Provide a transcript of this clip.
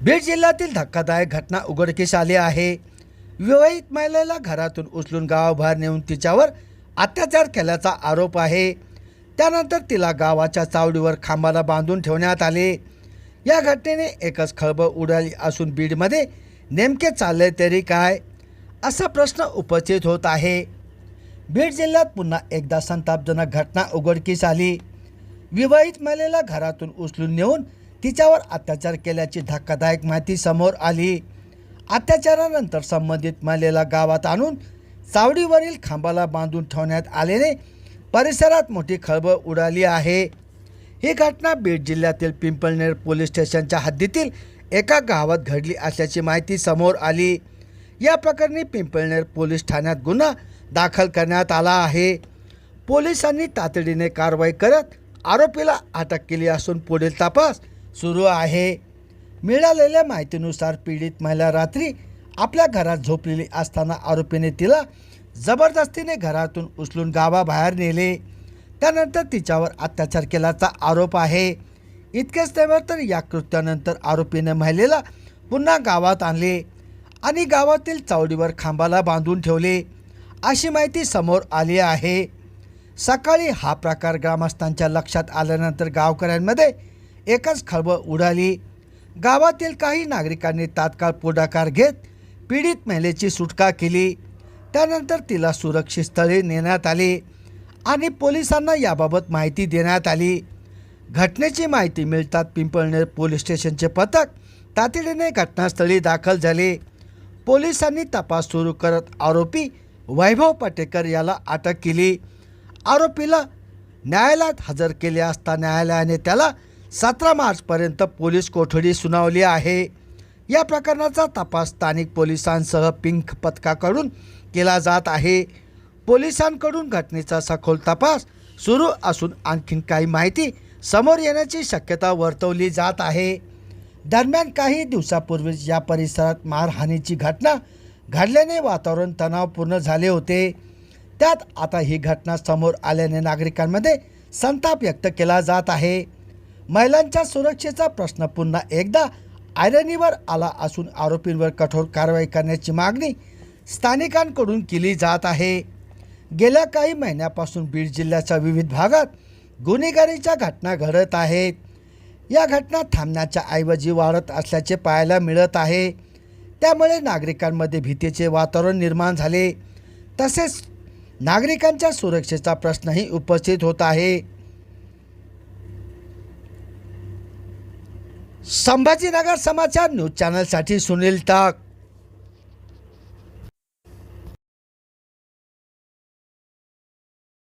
बीड जिल्ह्यातील धक्कादायक घटना उघडकीस आली आहे। विवाहित महिलेला घरातून उचलून गावाबाहेर नेऊन तिच्यावर अत्याचार केल्याचा आरोप आहे। त्यानंतर तिला गावाच्या चावडीवर खांबाला बांधून ठेवण्यात आले। या घटनेने एकच खळबळ उडाली असून बीडमध्ये नेमके चालले तरी काय असा प्रश्न उपस्थित होत आहे। बीड जिल्ह्यात पुन्हा एकदा संतापजनक घटना उघडकीस आली। विवाहित महिलेला घरातून उचलून नेऊन तिच्यावर अत्याचार केल्याची धक्कादायक माहिती समोर आली। अत्याचारानंतर संबंधित महिलेला गावात आणून चावडीवरील खांबाला बांधून ठेवण्यात आल्याने परिसरात मोठी खळबळ उडाली आहे। ही घटना बीड जिल्ह्यातील पिंपळनेर पोलीस स्टेशनच्या हद्दीतील एका गावात घडली असल्याची माहिती समोर आली। या प्रकरणी पिंपळनेर पोलीस ठाण्यात गुन्हा दाखल करण्यात आला आहे। पोलिसांनी तातडीने कारवाई करत आरोपीला अटक केली असून पुढील तपास सुरू आहे। मिळालेल्या माहितीनुसार पीडित महिला रात्री आपल्या घरात झोपलेली असताना आरोपीने तिला जबरदस्तीने घरातून उचलून गावाबाहेर नेले। त्यानंतर तिच्यावर अत्याचार केल्याचा आरोप आहे। इतकेच नव्हे तर या कृत्यानंतर आरोपीने महिलेला पुन्हा गावात आणले आणि गावातील चावडीवर खांबाला बांधून ठेवले अशी माहिती समोर आली आहे। सकाळी हा प्रकार ग्रामस्थांच्या लक्षात आल्यानंतर गावकऱ्यांमध्ये एकच खळबळ उडाली। गावातील काही नागरिकांनी तात्काळ पुढाकार घेत पीडित महिलेची सुटका केली। त्यानंतर तिला सुरक्षित स्थळी नेण्यात आले आणि पोलिसांना याबाबत माहिती देण्यात आली। घटनेची माहिती मिळताच पिंपळनेर पोलीस स्टेशनचे पथक तातडीने घटनास्थळी दाखल झाले। पोलिसांनी तपास सुरू करत आरोपी वैभव पटेकर याला अटक केली। आरोपीला न्यायालयात हजर केले असता न्यायालयाने त्याला 17 मार्चपर्यंत पोलीस कोठडी सुनावली आहे। या प्रकरणाचा तपास स्थानिक पोलिसांसह पिंक पथकाकडून केला जात आहे। पोलिसांकडून घटनेचा सखोल तपास सुरू असून आणखीन काही माहिती समोर येण्याची शक्यता वर्तवली जात आहे। दरम्यान काही दिवसापूर्वीच या परिसरात मारहाणीची घटना घडल्याने वातावरण तणावपूर्ण झाले होते। त्यात आता ही घटना समोर आल्याने नागरिकांमध्ये संताप व्यक्त केला जात आहे। महिलांच्या सुरक्षेचा प्रश्न पुन्हा एकदा ऐरणीवर आला असून आरोपींवर कठोर कारवाई करण्याची मागणी स्थानिकांकडून केली जात आहे। गेल्या काही महिन्यापासून बीड जिल्ह्याच्या विविध भागात गुन्हेगारीच्या घटना घडत आहेत। या घटना थांबण्याच्या ऐवजी वाढत असल्याचे पाहायला मिळत आहे। त्यामुळे नागरिकांमध्ये भीतीचे वातावरण निर्माण झाले। तसेच नागरिकांच्या सुरक्षेचा प्रश्नही उपस्थित होत आहे। संभाजीनगर समाचार न्यूज चॅनलसाठी सुनील टाक।